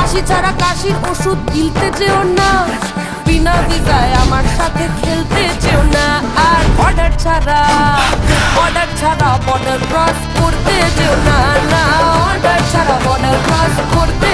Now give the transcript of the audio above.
কাশি ছাড়া কাশির ওষুধ গিলতে যেও না, বিনা ভিসায় আমার সাথে খেলতে যেও না। আর অর্ডার ছাড়া বর্ডার ক্রস করতে যেও না, না অর্ডার ছাড়া বর্ডার ক্রস করতে